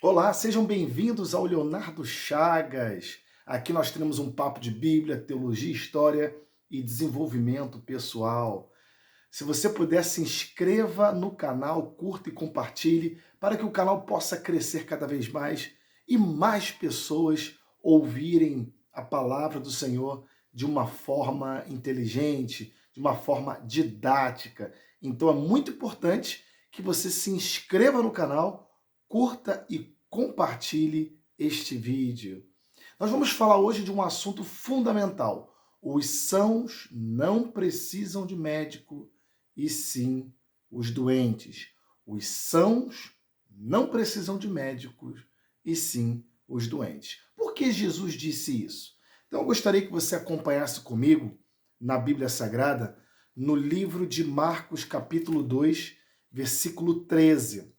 Olá, sejam bem-vindos ao Leonardo Chagas. Aqui nós temos um papo de Bíblia, teologia, história e desenvolvimento pessoal. Se você puder, se inscreva no canal, curta e compartilhe para que o canal possa crescer cada vez mais e mais pessoas ouvirem a palavra do Senhor de uma forma inteligente, de uma forma didática. Então é muito importante que você se inscreva no canal, curta e compartilhe este vídeo. Nós vamos falar hoje de um assunto fundamental. Os sãos não precisam de médico, e sim os doentes. Os sãos não precisam de médicos, e sim os doentes. Por que Jesus disse isso? Então eu gostaria que você acompanhasse comigo na Bíblia Sagrada, no livro de Marcos, capítulo 2, versículo 13.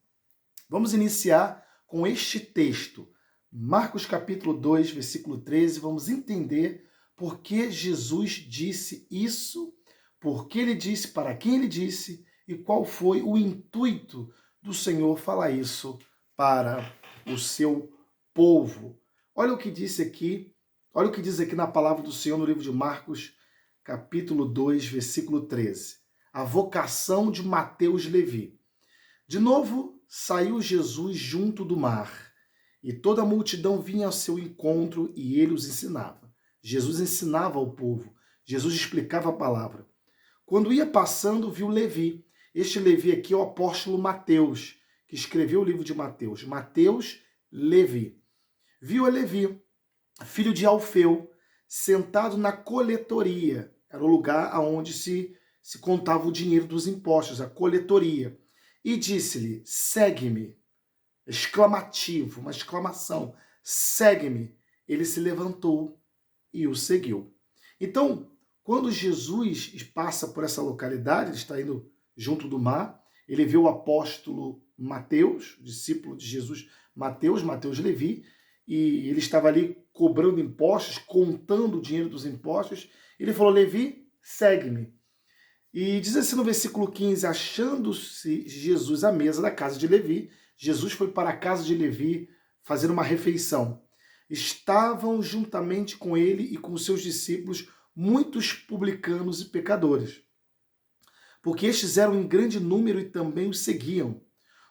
Vamos iniciar com este texto. Marcos capítulo 2, versículo 13, vamos entender por que Jesus disse isso, por que ele disse, para quem ele disse e qual foi o intuito do Senhor falar isso para o seu povo. Olha o que disse aqui, olha o que diz aqui na palavra do Senhor no livro de Marcos, capítulo 2, versículo 13. A vocação de Mateus Levi. De novo, saiu Jesus junto do mar, e toda a multidão vinha ao seu encontro e ele os ensinava. Jesus ensinava ao povo, Jesus explicava a palavra. Quando ia passando, viu Levi. Este Levi aqui é o apóstolo Mateus, que escreveu o livro de Mateus. Mateus, Levi. Viu a Levi, filho de Alfeu, sentado na coletoria. Era o lugar onde se contava o dinheiro dos impostos, a coletoria. E disse-lhe, segue-me. Exclamativo, uma exclamação, segue-me. Ele se levantou e o seguiu. Então, quando Jesus passa por essa localidade, ele está indo junto do mar, ele vê o apóstolo Mateus, discípulo de Jesus, Mateus Levi, e ele estava ali cobrando impostos, contando o dinheiro dos impostos. Ele falou, Levi, segue-me. E diz assim no versículo 15, achando-se Jesus à mesa da casa de Levi, Jesus foi para a casa de Levi fazer uma refeição. Estavam juntamente com ele e com os seus discípulos muitos publicanos e pecadores, porque estes eram em grande número e também os seguiam.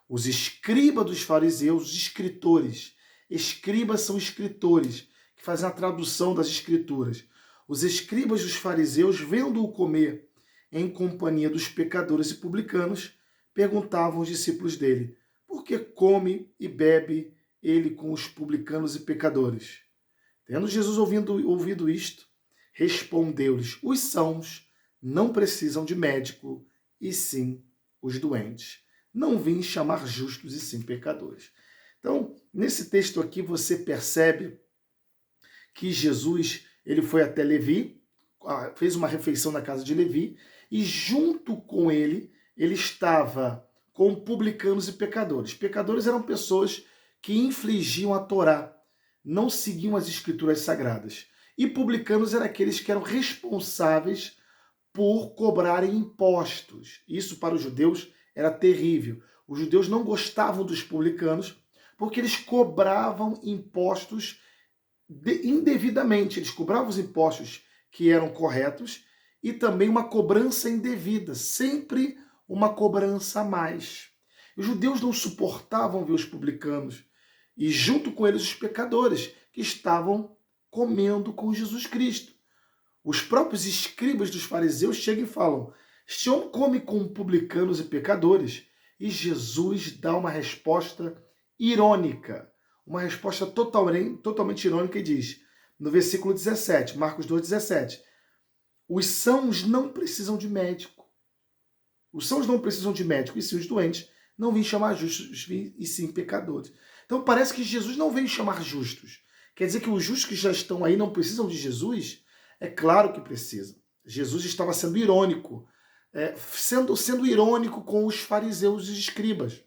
Os escribas dos fariseus, os escritores. Escribas são escritores, que fazem a tradução das escrituras. Os escribas dos fariseus, vendo-o comer em companhia dos pecadores e publicanos, perguntavam aos discípulos dele, por que come e bebe ele com os publicanos e pecadores? Tendo Jesus ouvido isto, respondeu-lhes, os sãos não precisam de médico, e sim os doentes. Não vim chamar justos, e sim pecadores. Então, nesse texto aqui, você percebe que Jesus ele foi até Levi, fez uma refeição na casa de Levi, e junto com ele estava com publicanos e pecadores. Pecadores eram pessoas que infringiam a Torá, não seguiam as escrituras sagradas. E publicanos eram aqueles que eram responsáveis por cobrarem impostos. Isso para os judeus era terrível. Os judeus não gostavam dos publicanos porque eles cobravam impostos indevidamente. Eles cobravam os impostos que eram corretos e também uma cobrança indevida, sempre uma cobrança a mais. Os judeus não suportavam ver os publicanos e junto com eles os pecadores que estavam comendo com Jesus Cristo. Os próprios escribas dos fariseus chegam e falam, este homem come com publicanos e pecadores, e Jesus dá uma resposta irônica, uma resposta totalmente irônica e diz, no versículo 17, Marcos 2,17, os sãos não precisam de médico. Os sãos não precisam de médico, e sim os doentes. Não vim chamar justos, e sim pecadores. Então parece que Jesus não veio chamar justos. Quer dizer que os justos que já estão aí não precisam de Jesus? É claro que precisam. Jesus estava sendo irônico, sendo irônico com os fariseus e escribas.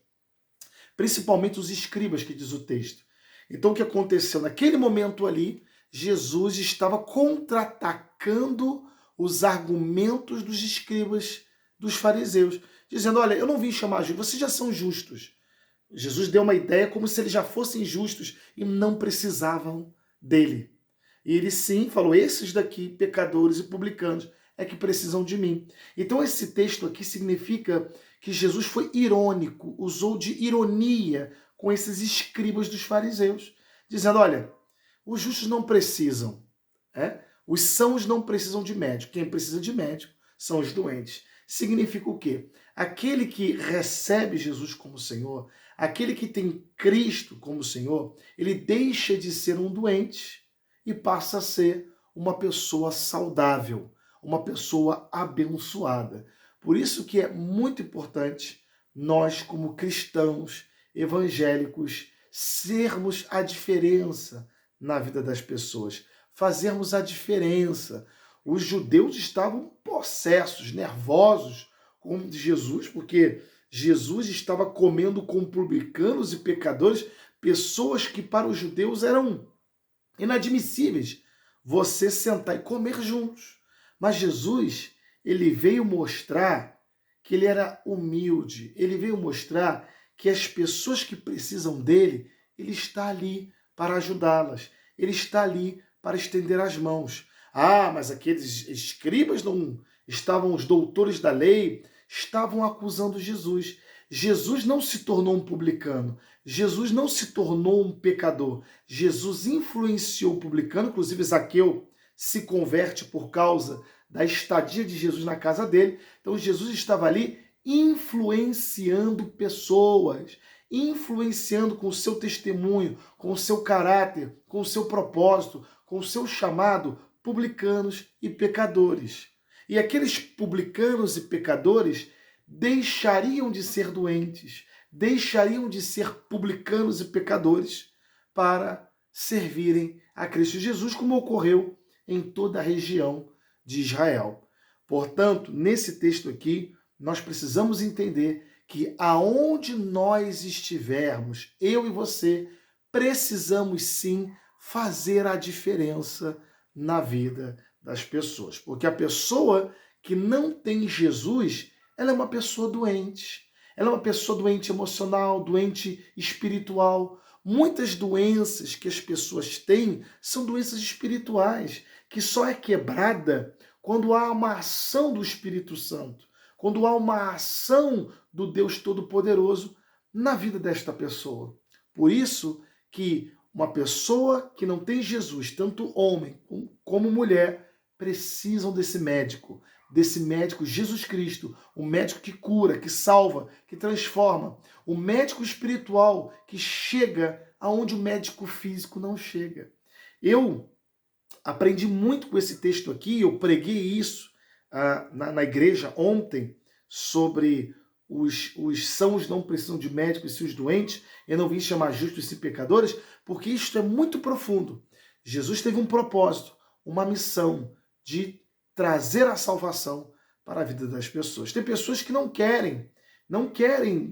Principalmente os escribas, que diz o texto. Então o que aconteceu? Naquele momento ali, Jesus estava contra-atacando os argumentos dos escribas, dos fariseus, dizendo, olha, eu não vim chamar justos, vocês já são justos. Jesus deu uma ideia como se eles já fossem justos e não precisavam dele. E ele sim falou: esses daqui, pecadores e publicanos, é que precisam de mim. Então esse texto aqui significa que Jesus foi irônico, usou de ironia com esses escribas dos fariseus, dizendo: olha, os justos não precisam, os sãos não precisam de médico. Quem precisa de médico são os doentes. Significa o quê? Aquele que recebe Jesus como Senhor, aquele que tem Cristo como Senhor, ele deixa de ser um doente e passa a ser uma pessoa saudável, uma pessoa abençoada. Por isso que é muito importante nós, como cristãos evangélicos, sermos a diferença na vida das pessoas, fazermos a diferença. Os judeus estavam possessos, nervosos com Jesus, porque Jesus estava comendo com publicanos e pecadores, pessoas que para os judeus eram inadmissíveis você sentar e comer juntos. Mas Jesus, ele veio mostrar que ele era humilde, ele veio mostrar que as pessoas que precisam dele, ele está ali para ajudá-las, ele está ali para estender as mãos. Ah, mas aqueles escribas não estavam, os doutores da lei, estavam acusando Jesus. Jesus não se tornou um publicano, Jesus não se tornou um pecador, Jesus influenciou o publicano, inclusive Zaqueu se converte por causa da estadia de Jesus na casa dele. Então Jesus estava ali influenciando pessoas, influenciando com o seu testemunho, com o seu caráter, com o seu propósito, com o seu chamado, publicanos e pecadores. E aqueles publicanos e pecadores deixariam de ser doentes, deixariam de ser publicanos e pecadores para servirem a Cristo Jesus, como ocorreu em toda a região de Israel. Portanto, nesse texto aqui, nós precisamos entender que aonde nós estivermos, eu e você, precisamos sim fazer a diferença na vida das pessoas. Porque a pessoa que não tem Jesus, ela é uma pessoa doente. Ela é uma pessoa doente emocional, doente espiritual. Muitas doenças que as pessoas têm são doenças espirituais, que só é quebrada quando há uma ação do Espírito Santo, quando há uma ação do Deus Todo-Poderoso na vida desta pessoa. Por isso que uma pessoa que não tem Jesus, tanto homem como mulher, precisam desse médico Jesus Cristo, o médico que cura, que salva, que transforma, o médico espiritual que chega aonde o médico físico não chega. Eu aprendi muito com esse texto aqui, eu preguei isso na igreja ontem, sobre os sãos não precisam de médicos, e se os doentes, eu não vim chamar justos e pecadores, porque isto é muito profundo. Jesus teve um propósito, uma missão de trazer a salvação para a vida das pessoas. Tem pessoas que não querem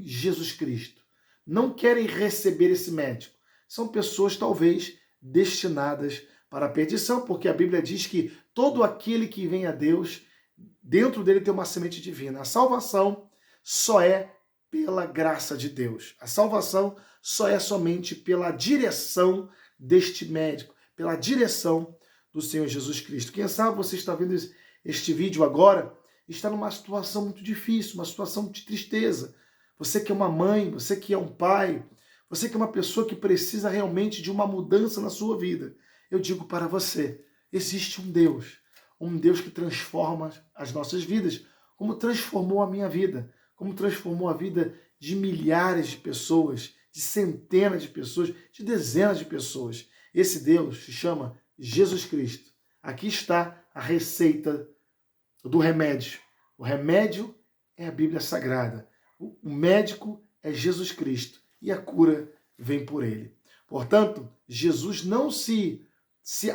Jesus Cristo, não querem receber esse médico. São pessoas talvez destinadas para a perdição, porque a Bíblia diz que todo aquele que vem a Deus, dentro dele tem uma semente divina. A salvação só é pela graça de Deus. A salvação só é somente pela direção deste médico, pela direção do Senhor Jesus Cristo. Quem sabe você está vendo este vídeo agora, está numa situação muito difícil, uma situação de tristeza. Você que é uma mãe, você que é um pai, você que é uma pessoa que precisa realmente de uma mudança na sua vida. Eu digo para você, existe um Deus que transforma as nossas vidas, como transformou a minha vida, como transformou a vida de milhares de pessoas, de centenas de pessoas, de dezenas de pessoas. Esse Deus se chama Jesus Cristo. Aqui está a receita do remédio. O remédio é a Bíblia Sagrada. O médico é Jesus Cristo e a cura vem por ele. Portanto, Jesus não se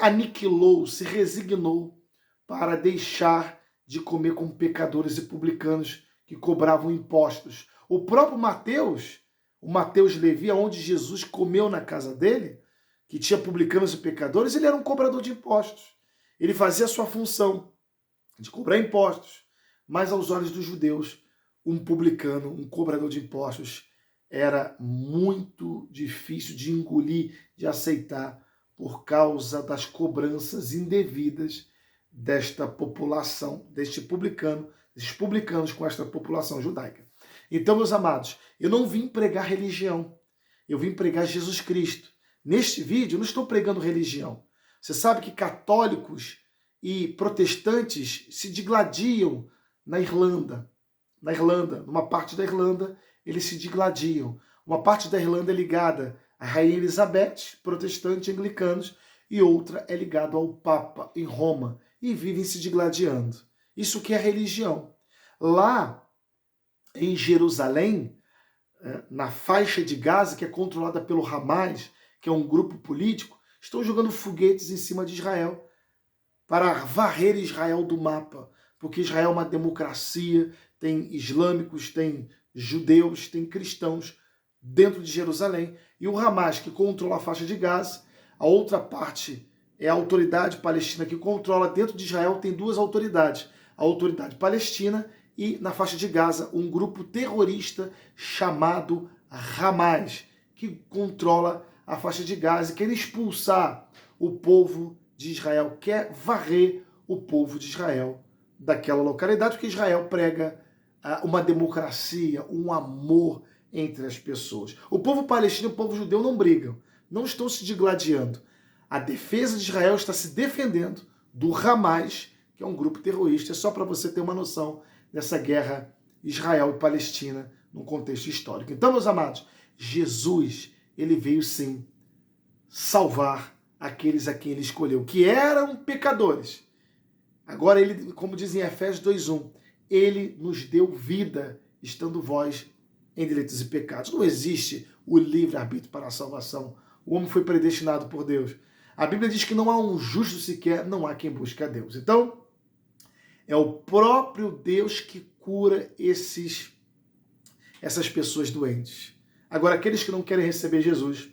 aniquilou, se resignou para deixar de comer com pecadores e publicanos que cobravam impostos. O próprio Mateus, o Mateus Levi, onde Jesus comeu na casa dele, que tinha publicanos e pecadores, ele era um cobrador de impostos. Ele fazia a sua função de cobrar impostos, mas aos olhos dos judeus, um publicano, um cobrador de impostos, era muito difícil de engolir, de aceitar, por causa das cobranças indevidas desta população, desses publicanos com esta população judaica. Então, meus amados, eu não vim pregar religião, eu vim pregar Jesus Cristo. Neste vídeo, eu não estou pregando religião. Você sabe que católicos e protestantes se digladiam na Irlanda. Numa parte da Irlanda, eles se digladiam. Uma parte da Irlanda é ligada à Rainha Elizabeth, protestante, anglicanos, e outra é ligada ao Papa, em Roma, e vivem se digladiando. Isso que é religião. Lá em Jerusalém, na faixa de Gaza, que é controlada pelo Hamas, que é um grupo político, estão jogando foguetes em cima de Israel para varrer Israel do mapa, porque Israel é uma democracia, tem islâmicos, tem judeus, tem cristãos dentro de Jerusalém, e o Hamas, que controla a faixa de Gaza, a outra parte é a autoridade palestina que controla. Dentro de Israel tem duas autoridades, a autoridade palestina e, na faixa de Gaza, um grupo terrorista chamado Hamas, que controla a faixa de Gaza e quer expulsar o povo de Israel, quer varrer o povo de Israel daquela localidade, porque Israel prega uma democracia, um amor entre as pessoas. O povo palestino e o povo judeu não brigam, não estão se digladiando. A defesa de Israel está se defendendo do Hamas, que é um grupo terrorista. É só para você ter uma noção dessa guerra Israel e Palestina num contexto histórico. Então, meus amados, Jesus, ele veio sim salvar aqueles a quem ele escolheu, que eram pecadores. Agora ele, como diz em Efésios 2:1, ele nos deu vida, estando vós em delitos e pecados. Não existe o livre-arbítrio para a salvação. O homem foi predestinado por Deus. A Bíblia diz que não há um justo sequer, não há quem busque a Deus. Então, é o próprio Deus que cura essas pessoas doentes. Agora, aqueles que não querem receber Jesus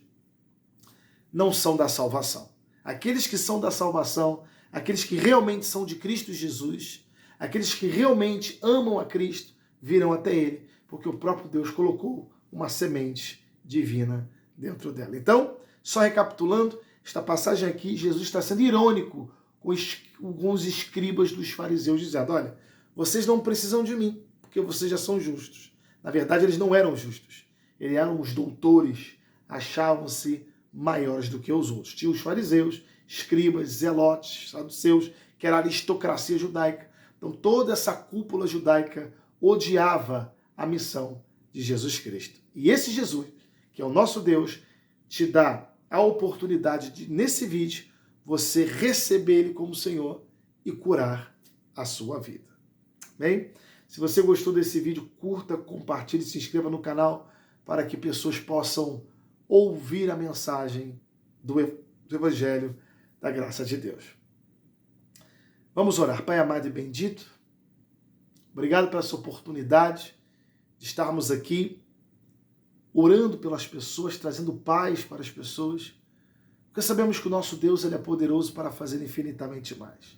não são da salvação. Aqueles que são da salvação, aqueles que realmente são de Cristo Jesus, aqueles que realmente amam a Cristo, virão até Ele, porque o próprio Deus colocou uma semente divina dentro dela. Então, só recapitulando, esta passagem aqui, Jesus está sendo irônico com os escribas dos fariseus, dizendo: olha, vocês não precisam de mim, porque vocês já são justos. Na verdade, eles não eram justos. Eles eram os doutores, achavam-se maiores do que os outros. Tinha os fariseus, escribas, zelotes, saduceus, que era a aristocracia judaica. Então, toda essa cúpula judaica odiava a missão de Jesus Cristo. E esse Jesus, que é o nosso Deus, te dá a oportunidade de, nesse vídeo, você receber Ele como Senhor e curar a sua vida. Bem? Se você gostou desse vídeo, curta, compartilhe, se inscreva no canal para que pessoas possam ouvir a mensagem do Evangelho da graça de Deus. Vamos orar. Pai amado e bendito, obrigado pela essa oportunidade de estarmos aqui orando pelas pessoas, trazendo paz para as pessoas, porque sabemos que o nosso Deus ele é poderoso para fazer infinitamente mais.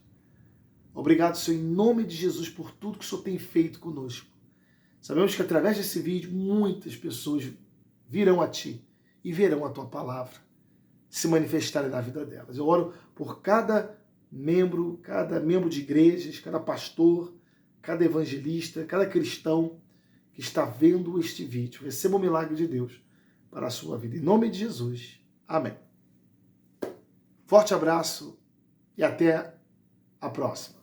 Obrigado, Senhor, em nome de Jesus, por tudo que o Senhor tem feito conosco. Sabemos que através desse vídeo muitas pessoas virão a Ti e verão a Tua palavra se manifestarem na vida delas. Eu oro por cada membro de igrejas, cada pastor, cada evangelista, cada cristão que está vendo este vídeo. Receba o milagre de Deus para a sua vida. Em nome de Jesus. Amém. Forte abraço e até a próxima.